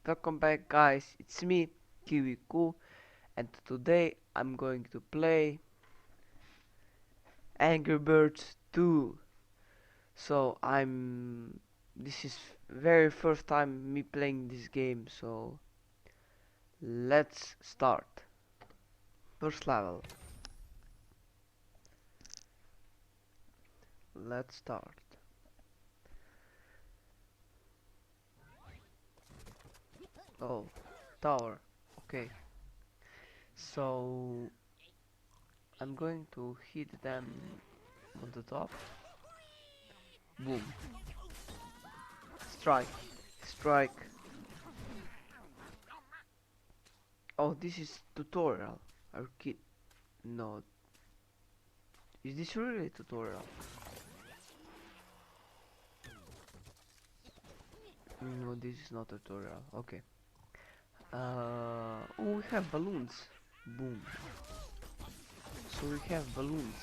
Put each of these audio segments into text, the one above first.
Welcome back, guys. It's me, Kiwi Ku, and today I'm going to play Angry Birds 2. So this is very first time me playing this game. So let's start. First level. Let's start. Oh, tower. Okay. So I'm going to hit them on the top. Boom. Strike. Strike. Oh, this is tutorial. Are you kid? No. Is this really a tutorial? No, this is not a tutorial. Okay. Oh, we have balloons. Boom. So we have balloons.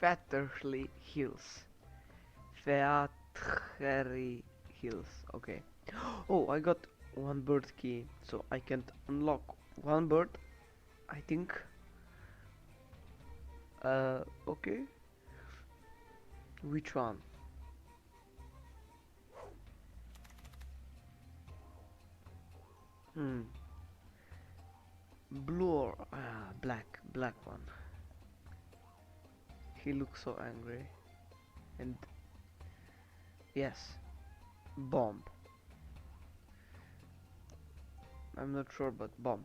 Fatterly Hills. Fattery Hills. Okay. Oh, I got one bird key, so I can unlock one bird. I think. Okay. Which one? Hmm. Blue or black? Black one. He looks so angry. And yes, bomb. I'm not sure, but bomb.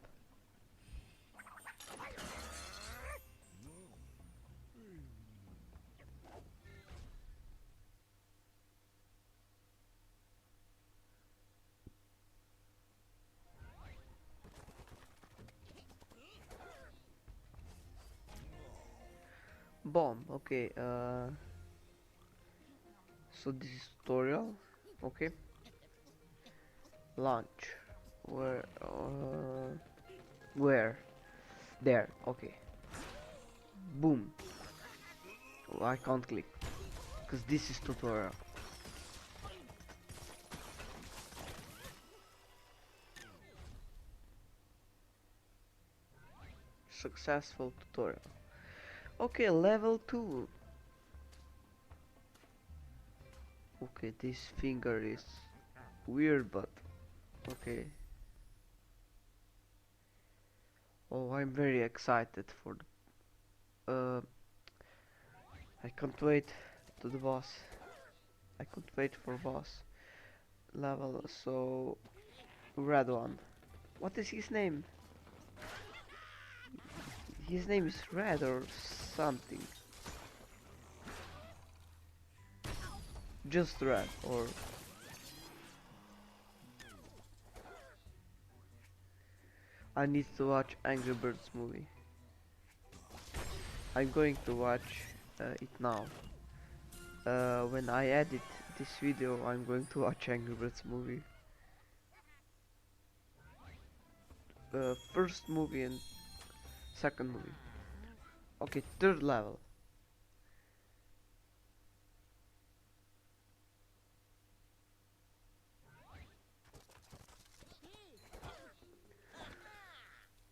Bomb. Okay. So this is tutorial. Okay. Launch. Where? Where? There. Okay. Boom. Oh, I can't click because this is tutorial. Successful tutorial. Okay, level 2. Okay, this finger is weird, but okay. Oh, I'm very excited for I can't wait to the boss. I can't wait for boss level. So red one. What is his name? His name is Red or something. Just Red or I need to watch Angry Birds movie. I'm going to watch it now. When I edit this video, I'm going to watch Angry Birds movie. First movie and second movie. Okay, third level.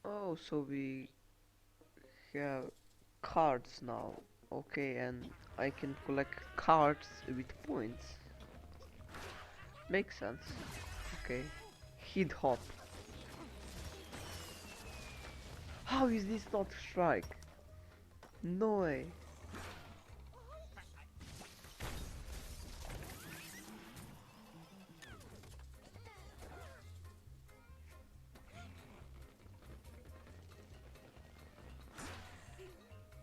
Oh, so we have cards now. Okay, and I can collect cards with points. Makes sense. Okay. Hid hop. How is this not strike? No way.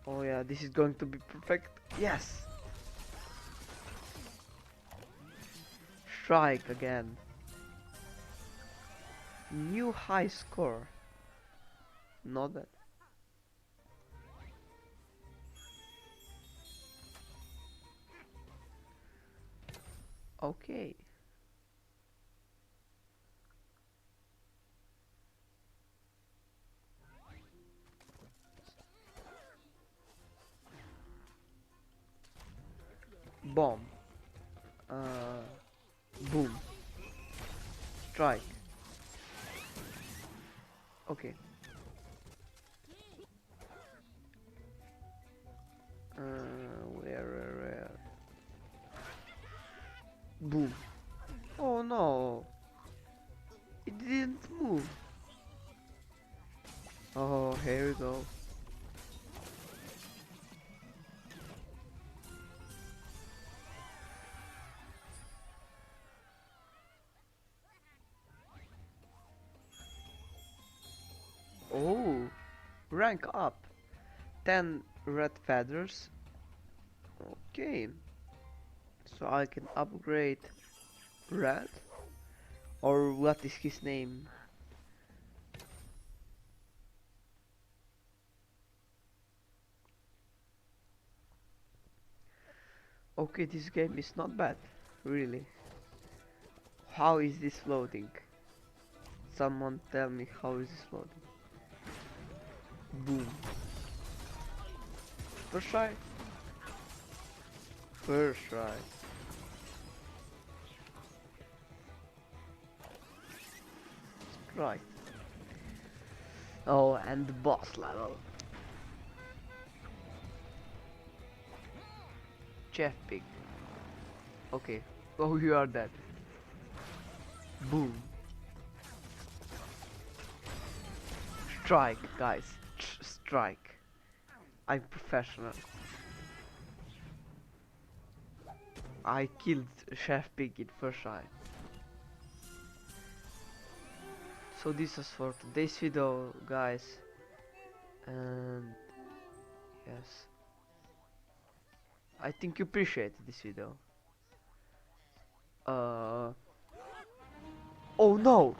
Oh yeah, this is going to be perfect. Yes! Strike again. New high score. Not bad. Okay. Bomb. Uh, boom. Strike. Okay. Where? Boom. Oh no. It didn't move. Oh, here we go. Oh, rank up. 10 red feathers. Okay. So I can upgrade red. Or what is his name? Okay, this game is not bad. Really. How is this loading? Someone tell me how is this loading? Boom. First try. First try. Right. Oh, and the boss level. Chef Pig. Okay. Oh, you are dead. Boom. Strike, guys. Strike. I'm professional. I killed Chef Pig in first try. So this is for today's video, guys. And yes, I think you appreciate this video. Uh. Oh no!